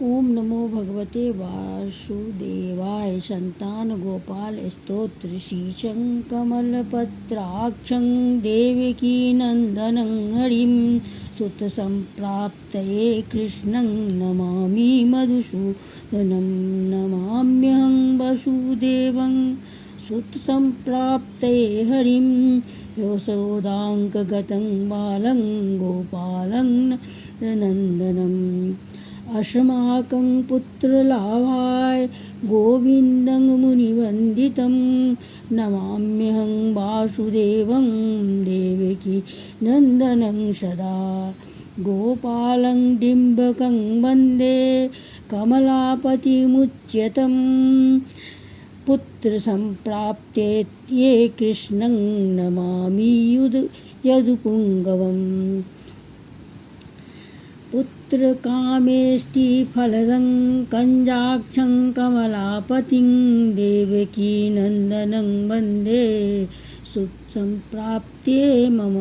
ओम नमो भगवते वासुदेवाय। संतान गोपाल स्तोत्र शीर्षं कमलपत्राक्षं देवकी नंदनं हरिं सुतसंप्राप्तये कृष्णं नमामि मधुसूदनं नमाम्यहं वसुदेवं सुतसंप्राप्तये हरिं यशोदाङ्कगतं बालं गोपालं नन्दनम् अस्माकं पुत्रलाभाय गोविन्दं मुनिवन्दितं नमाम्यहं वासुदेवं देवकी नन्दनं सदा गोपालं डिम्बकं वन्दे कमलापतिमुच्यतं पुत्रसम्प्राप्ते ये कृष्णं नमामि यदुपुङ्गवम् पुत्रकामेष्टिफलदं कञ्जाक्षं कमलापतिं देवकी नन्दनं वन्दे सुसम्प्राप्त्ये मम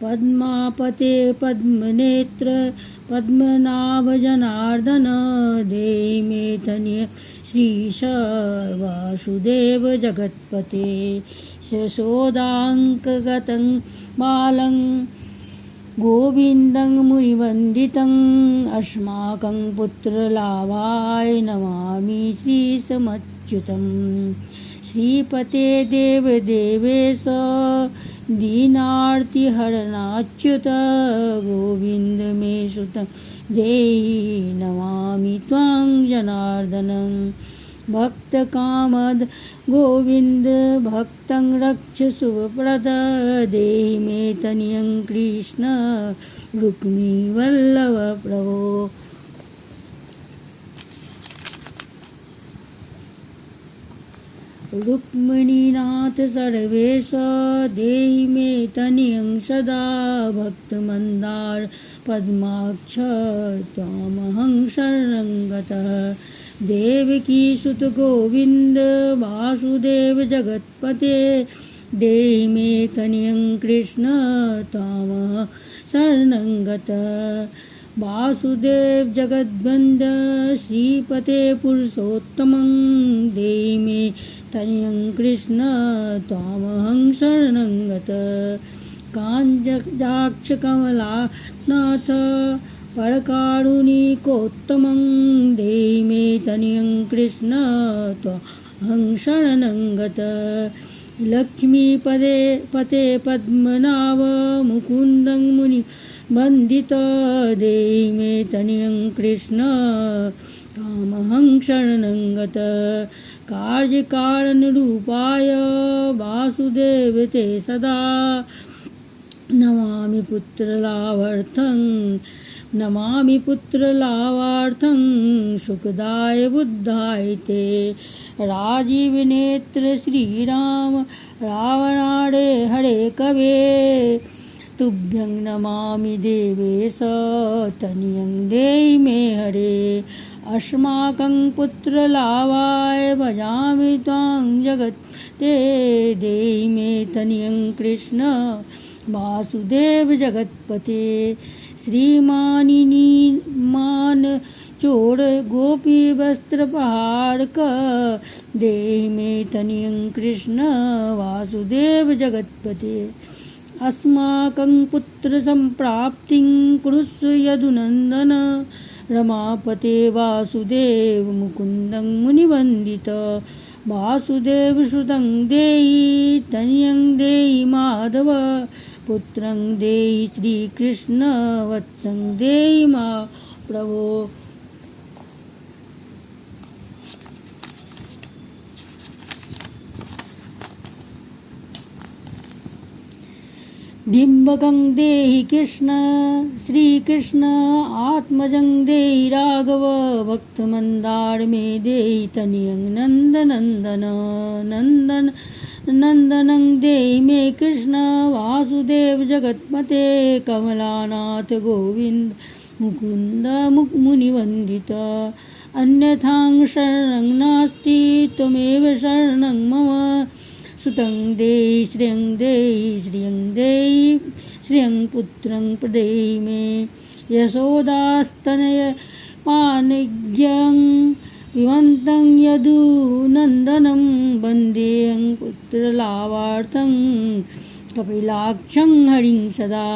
पद्मापते पद्मनेत्र पद्मनाभजनार्दन देहि मे तनय श्रीश वासुदेव जगत्पते यशोदाङ्कगतं बालं गोविन्दं मुनिवन्दितं अस्माकं पुत्रलाभाय नमामि श्रीसमच्युतं श्रीपते देवदेवेश दीनार्तिहरणाच्युत गोविन्द मे सुतं देहि नमामि त्वां जनार्दनं भक्तकामद गोविन्द भक्तं रक्ष शुभप्रद देहि मे तनयं कृष्ण रुक्मिणीवल्लभ प्रभो। रुक्मिणीनाथ सर्वेश देहि मे तनयं सदा भक्तमन्दार पद्माक्ष त्वामहं शरणं गतः देवकी सुत गोविन्द वासुदेव जगत्पते देहि मे तनयं कृष्ण त्वामहं शरणं गतः वासुदेव जगद्वन्द्य श्रीपते पुरुषोत्तमं देहि मे तनयं कृष्ण त्वामहं शरणं गतः काञ्जाक्ष कमलानाथ परकारुणिकोत्तमं देहि मे तनयं कृष्ण त्वामहं शरणं गतः लक्ष्मीपदे पते पद्मनाभ मुकुन्दं मुनिवन्दित देहि मे तनयं कृष्ण त्वामहं शरणं गतः कार्यकारणरूपाय वासुदेव ते सदा नमामि पुत्रलाभार्थं सुखदाय बुद्धाय ते राजीवनेत्र श्रीराम रावणारे हरे कवे तुभ्यं नमामि देवेश तनयं देहि मे हरे अस्माकं पुत्रलाभाय भजामि त्वां जगत्पते देहि मे तनयं कृष्ण वासुदेव जगत्पते श्रीमानिनीमान चोर गोपी वस्त्र पहाड़क देहि मे तनयं कृष्ण वासुदेव जगत्पते अस्माकं पुत्र संप्राप्तिं कुरुष्व यदुनन्दन रमापते वासुदेव मुकुन्दं मुनिवन्दित वासुदेव सुतं देहि तनयं देहि माधव पुत्रं देहि श्रीकृष्ण वत्सं देहि मा प्रभो। डिम्बकं देहि कृष्ण श्रीकृष्ण आत्मजं देहि राघव भक्तमन्दार मे देहि तनयं नन्दनं देहि मे कृष्ण वासुदेव जगत्पते कमलानाथ गोविन्द मुकुन्द मुनिवन्दित अन्यथां शरणं नास्ति त्वमेव शरणं मम सुतं देहि श्रियं देहि श्रियं पुत्रं प्रदेहि मे यशोदास्तनय पानघ्यं पिबन्तं यदुनन्दनं वन्देऽहं पुत्रलाभार्थं कपिलाक्षं हरिं सदा।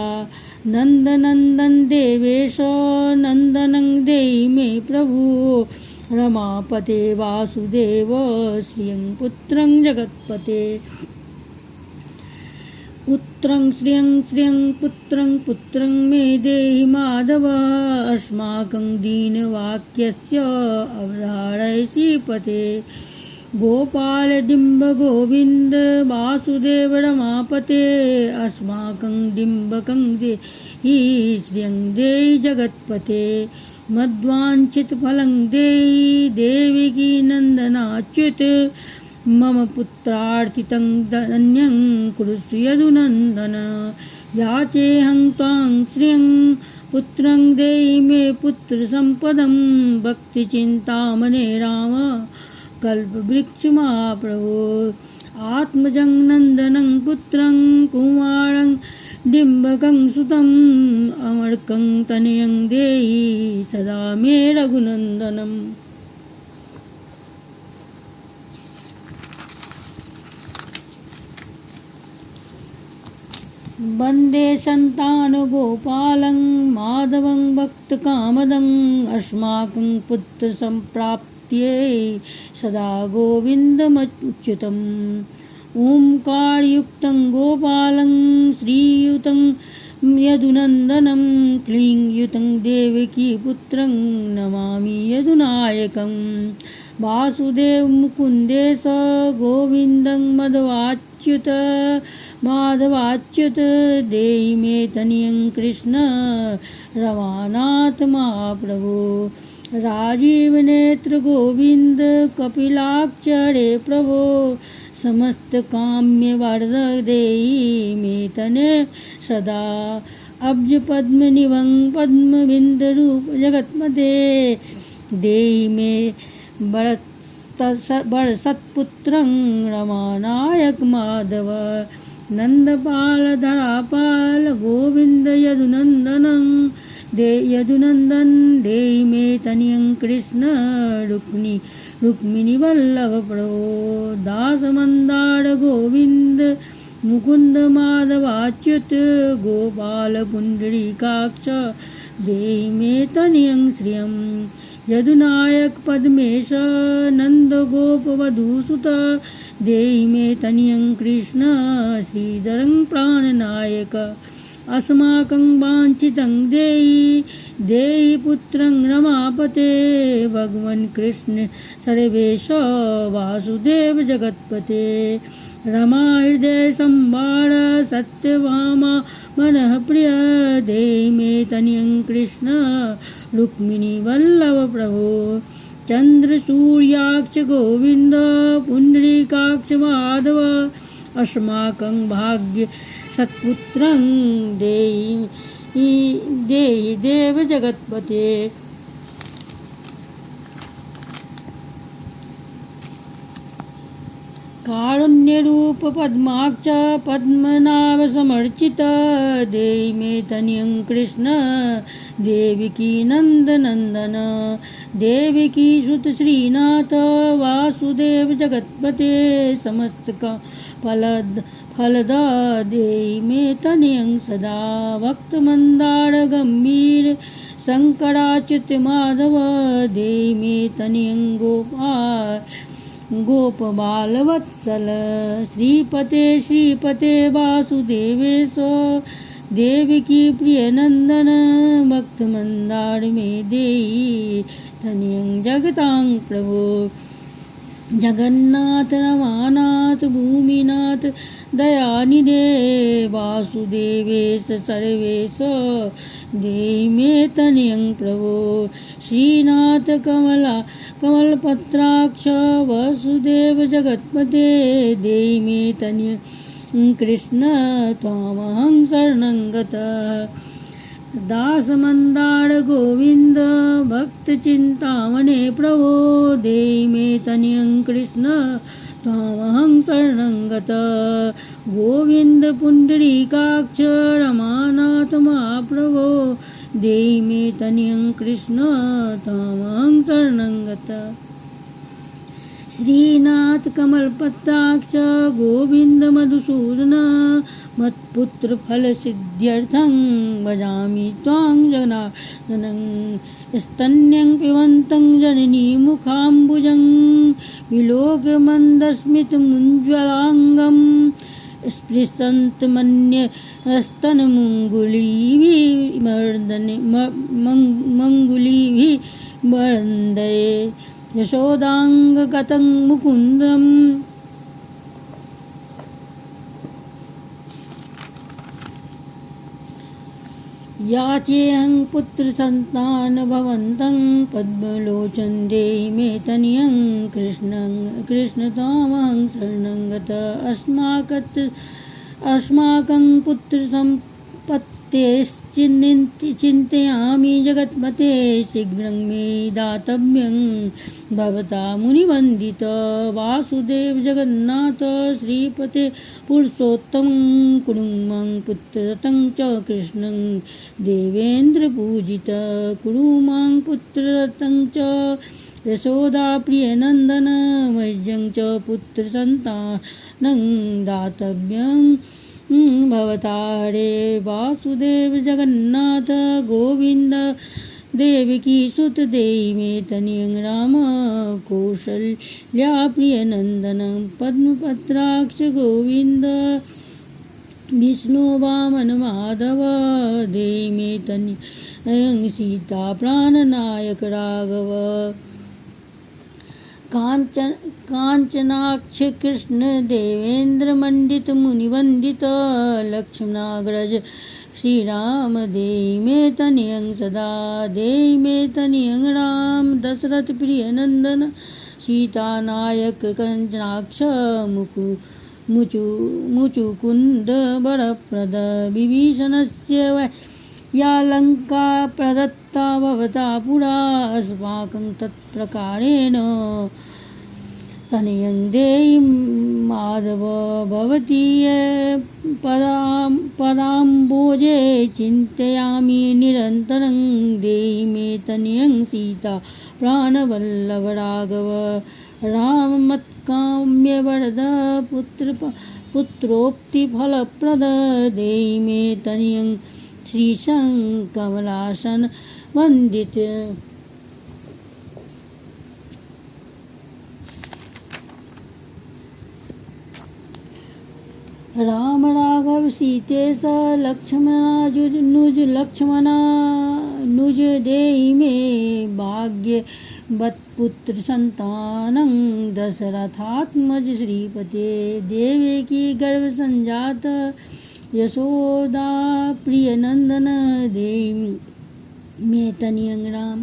नन्दनन्दन देवेश नन्दनं देहि मे प्रभु रमापते वासुदेव श्रियं पुत्रं जगत्पते। पुत्रं श्रियं पुत्रं मे देहि माधव अस्माकं दीनवाक्यस्य अवधारय श्रीपते। गोपाल डिम्ब गोविंद वासुदेव रमापते अस्माकं डिम्बकं देहि श्रियं देहि जगत्पते। मद्वाञ्छितफलं देहि देवकी नन्दनाच्युत मम पुत्रार्थितं धन्यं कुरुष्व यदुनन्दन। याचेऽहं त्वां श्रियं पुत्रं देहि मे पुत्रसम्पदं भक्तिचिन्तामणे राम कल्पवृक्षमाप्रभो। आत्मजं नन्दनं पुत्रं कुमारं डिम्बकं सुतं अमरकं तनयं देहि सदा मे रघुनन्दनम्। वन्दे सन्तानगोपालं माधवं भक्तकामदं अस्माकं पुत्रसम्प्राप्त्यै सदा गोविन्दमच्युतम्। ओंकारयुक्तं गोपालं श्रीयुतं यदुनन्दनं क्लींयुतं देवकीपुत्रं नमामि यदुनायकं। वासुदेव मुकुन्देश गोविन्दं माधवाच्युत देहि मे तनयं कृष्ण रमानाथ महाप्रभो। राजीव नेत्र गोविंद कपिलाक्ष हरे प्रभो समस्त काम्य वरद देहि मे तनय सदा। अब्ज पद्म निभं पद्म बिंद रूप जगत्पते देहि मे बड़ सत्पुत्रं रमानायक माधव। नंदपाल धरापाल गोविंद यदुनंदनं देहि मे तनयं कृष्ण रुक्मिणी वल्लभ प्रभो। दास मंदार गोविंद मुकुंद माधवाच्युत गोपाल पुंडरीकाक्ष देहि मे तनयं श्रियं। यदुनायक पद्मेश नंद गोप वधूसुत देहि मे तनयं कृष्ण श्रीधरं प्राणनायक। अस्माकं वाञ्छितं देहि पुत्रं रमापते भगवन् कृष्ण सर्वेश वासुदेव जगत्पते। रमा हृदय संवार सत्यभामा मनः प्रिय देहि मे तनयं कृष्ण रुक्मिणी वल्लभ प्रभो। चंद्र सूर्याक्ष गोविंद पुंडरीकाक्ष माधव अस्माकं भाग्य सत्पुत्रं देहि देव जगत्पते। कारुण्यरूप पद्माक्ष पद्मनाभ समर्चित देहि मे तनयं कृष्ण देवकी नंदनंदन। देवकी सुत श्रीनाथ वासुदेव जगत्पते समस्त का फलदा देहि मे तनयं सदा। भक्त मंदार गंभीर शंकराच्युत माधव देहि मे तनयं गोपबाल वत्सल। श्रीपते वासुदेवेश देवकी प्रिय नंदन भक्त मंदार में देहि तनयं जगतां प्रभो। जगन्नाथ रमानाथ भूमिनाथ दयानिधे वासुदेवेश सर्वेश देहि मे तनयं प्रभो। श्रीनाथ कमलपत्राक्ष वसुदेव जगत्पते देहि मे तनयं कृष्ण त्वामहं शरणं गतः। दास मंदार गोविंद भक्त चिंतामणे प्रभो देहि मे तनयं कृष्ण त्वामहं शरणं गतः। गोविंद पुंडरीकाक्ष रमानाथ महाप्रभो देहि मे तनियं कृष्ण त्वामहं शरणं गतः। श्रीनाथ कमलपत्राक्ष गोविंद मधुसूदन मत्पुत्र फलसिद्ध्यर्थं भजामि त्वां जनार्दनं। स्तन्यं पिबन्तं जननी मुखाम्बुजं विलोकमन्दस्मितमुज्ज्वलाङ्गं स्पृशन्तमन्यस्तनमुङ्गुलीभिः वन्दे यशोदाङ्गगतं मुकुन्दम्। याचेऽहं पुत्रसन्तान भवन्तं पद्मलोचन देहि मे तनयं कृष्ण त्वामहं शरणं गतः। अस्माकं पुत्रसम्पत्तेश्चिन्तयामि जगत्पते शीघ्रं मे दातव्यं भवता मुनिवन्दित। वासुदेव जगन्नाथ श्रीपते पुरुषोत्तमं कुरु मां पुत्ररतं च कृष्णं देवेन्द्रपूजित कुरु मां पुत्ररतं च यशोदाप्रियनन्दन मह्यं च पुत्रसन्तानं दातव्यं भवता। रे वासुदेव जगन्नाथ गोविन्द देवकी सुत देहि मे तनयं राम कौसल्या प्रियनन्दन पद्मपत्राक्ष गोविन्द विष्णु वामन माधव देहि मे तनयं सीता प्राणनायक राघव। कांचनाक्ष कृष्ण देवेन्द्र मंडित मुनिवंदित लक्ष्मणाग्रज श्रीराम देहि मे तनयं सदा। देहि मे तनयं राम दशरथ प्रियनन्दन सीतानायक कंचनाक्ष मुचुकुंद वरप्रद विभीषणस्य या लंका प्रदत्ता भवता पुरा अस्माकं तत्प्रकारेण तनयं देहि माधव। भवती पदाम्बोजे चिन्तयामि निरन्तरं देहि मे तनयं सीता प्राणवल्लभ राघव। राम मत्काम्य वरद पुत्रोक्तिफलप्रद देहि मे तनयं श्रीशं कमलासन वन्दित। राम राघव सीतेश लक्ष्मणानुज देहि मे भाग्यवत्पुत्र संतानं दशरथात्मज श्रीपते देवकी गर्भ संजात यशोदा प्रियनन्दन देहि मे तनयं राम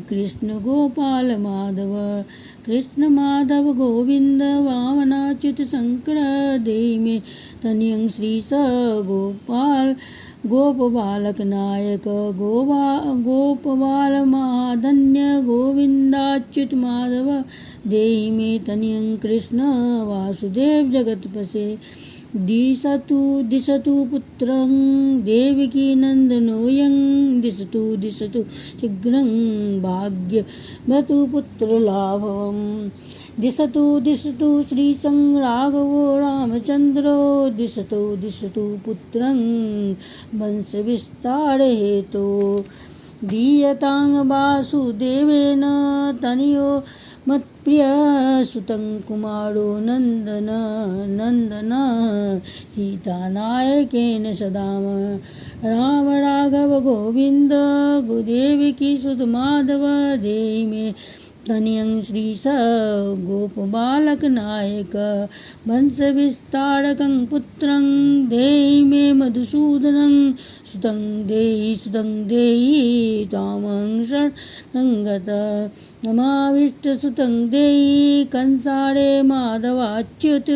कृष्ण गोपाल माधव। कृष्ण माधव गोविंद वामनाच्युत शंकर देहि मे तनयं श्रीश गोपबालक नायक गोपबाल महाधन्य गोविंदाच्युत माधव देहि मे तनयं कृष्ण वासुदेव जगत्पते। दिशतु पुत्रं देवकी नन्दनोऽयं दिशतु शीघ्रं भाग्यवतु पुत्रलाभम्। दिशतु श्रीशं राघवो रामचन्द्रो दिशतु पुत्रं वंशविस्तारहेतो। दीयतां वासुदेवेन तनयो मत्प्रिय सुतं कुमारो नन्दन सीतानायकेन सदाम। राम राघव गोविंद देवकी सुत माधव देहि मे तनयं श्रीश गोपबालक नायक वंशविस्तारकं पुत्रं देहि मे मधुसूदनं सुतं देहि त्वामहं शरणं गतः। नमाविष्टसुतं देहि कंसारे माधवाच्युत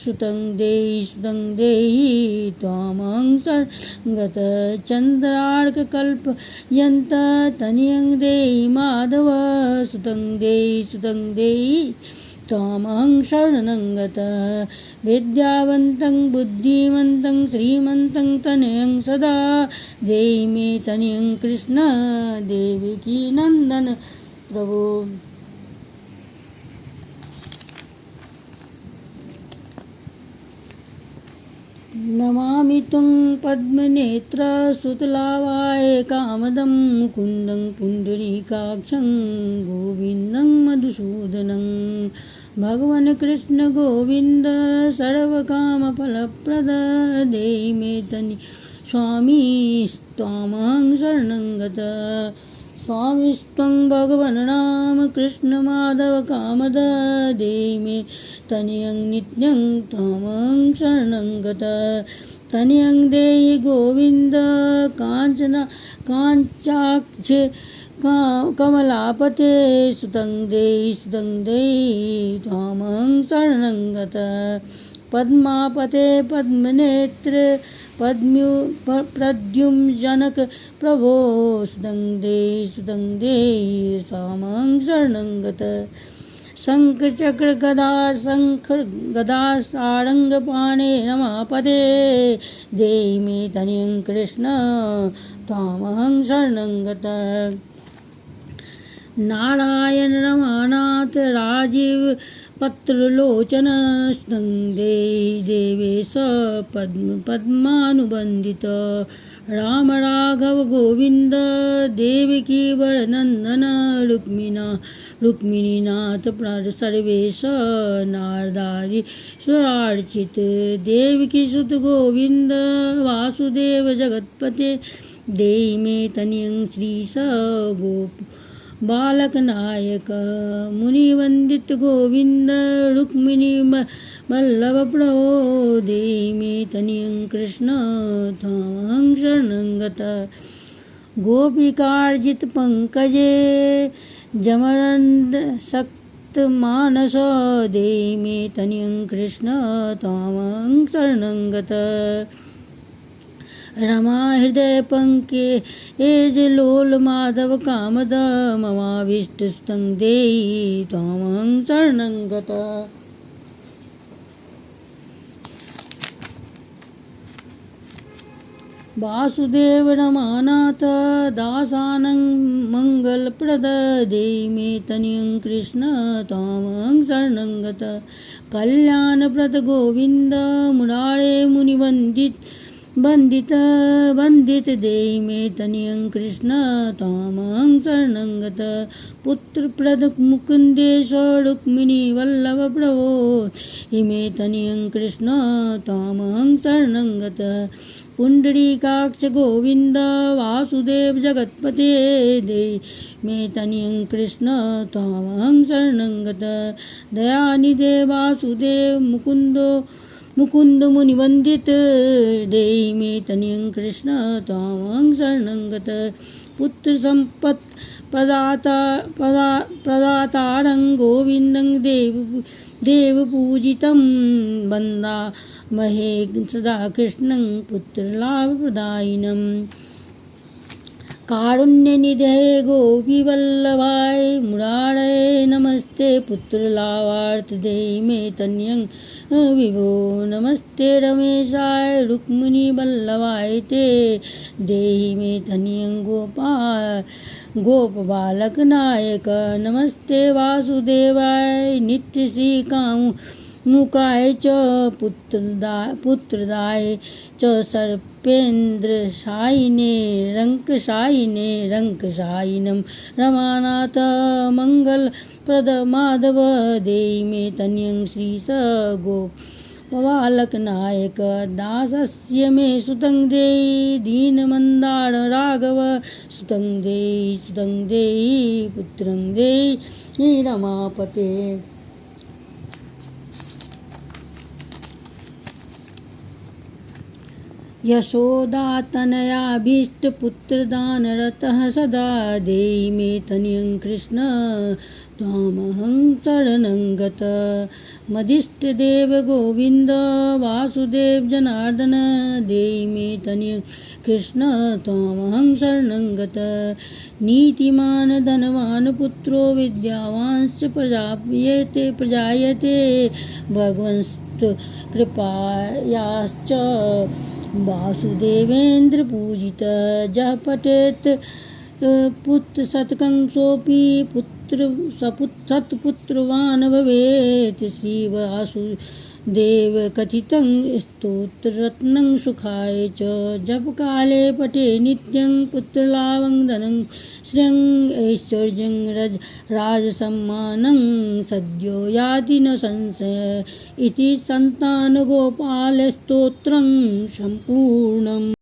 सुतं देहि त्वामहं शरणं गतः। चन्द्रार्ककल्पयन्त तनयं देहि माधव सुतं देहि त्वामहं शरणं गतः विद्यावन्तं बुद्धिमन्तं श्रीमन्तं तनयं सदा देहि मे तनयं कृष्ण देवकी नन्दन प्रभो। नमामि त्वं पद्मनेत्र सुतलावाय कामदं मुकुन्दं पुण्डरीकाक्षं गोविन्दं मधुसूदनं भगवन् कृष्ण गोविन्द सर्वकामफलप्रद देहि मे तनि स्वामी त्वामहं शरणं गतः स्वामिस्त्वं भगवन् राम कृष्ण माधव कामद देहि मे तनयं नित्यं त्वामहं शरणं गतः तनयं देहि गोविन्द काञ्चाक्षे कमलापते सुतं देहि त्वामहं शरणं गतः पद्मापते पद्मनेत्रे प्रद्युम्नजनक प्रभो सुतं देहि त्वामहं शरणं गतः शङ्खचक्र गदा सारङ्गपाणे रमापते देहि मे तनयं कृष्ण त्वामहं शरणं गतः नारायण रमानाथ राजीव पत्रलोचन सुतं देहि देवेश पद्मानुबन्धित राम राघव गोविन्द देवकी वरनन्दन रुक्मिणीनाथ सर्वेश नारदारीश्वरार्चित देवकी सुत गोविन्द वासुदेव जगत्पते देहि मे तनयं श्रीश गोप बालकनायक मुनिवन्दित गोविन्द रुक्मिणी वल्लभ प्रभो देहि मे तनयं कृष्ण त्वामहं शरणं गतः गोपिकार्जित पंकजे जमरन्द सक्त मानस देहि मे तनयं कृष्ण त्वामहं शरणं गतः रमा हृदय पंके लोल माधव कामद ममाभीष्टं देहि त्वामहं शरणं गतः वासुदेव रमानाथ दासानं मंगलप्रद देहि मे तनयं कृष्ण त्वामहं शरणं गतः कल्याणप्रद गोविन्द मुरारे मुनिवन्दित देहि मे तनयं कृष्ण त्वामहं शरणं गतः पुत्रप्रद मुकुन्देश रुक्मिणी वल्लभ प्रभो देहि मे तनयं कृष्ण त्वामहं शरणं गतः पुण्डरीकाक्ष गोविन्द वासुदेव जगत्पते देहि मे तनयं कृष्ण त्वामहं शरणं गतः दयानिधे वासुदेव मुकुन्द मुनिवन्दित देहि मे तनयं कृष्ण त्वामहं शरणं गतः पुत्र सम्पत् प्रदातारं गोविन्दं देवपूजितं वन्दामहे सदा कृष्णं पुत्रलाभप्रदायिनं कारुण्यनिधे गोपीवल्लभाय मुरारे नमस्ते पुत्रलाभार्थ देहि मे तनयं विभो नमस्ते रमेशाय रुक्मिणीवल्लभाय ते देहि मे तनयं गोपबालकनायक नमस्ते वासुदेवाय नित्यश्रीकामुकाय च पुत्रदाय च सर्पेन्द्रशायिने रङ्कशायिनं रमानाथ मङ्गलप्रद माधव देहि मे तनयं श्रीश गोपबालकनायक दासस्य मे सुतं देहि दीनमन्दार राघव सुतं देहि पुत्रं देहि रमापते यशोदातनयाभीष्टपुत्रदानरतः सदा देहि मे तनयं कृष्ण त्वामहं शरणं गतः मदिष्टदेव गोविन्द वासुदेव जनार्दन देहि मे तनयं कृष्ण त्वामहं शरणं गतः नीतिमान् धनवान् पुत्रो विद्यावांश्च प्रजायते भगवन्तः कृपायाश्च वासुदेवेन्द्र पूजितः यः पठेत् पुत्रशतकं पुत्र सत्पुत्रवान् भवेत्। श्री वासुदेव कथितं स्तोत्ररत्नं सुखाय च जपकाले पठे नित्यं पुत्रलाभं धनं श्रियं ऐश्वर्यं राजसम्मानं सद्यो याति न संशय। इति संतानगोपालस्तोत्रं सम्पूर्णम्।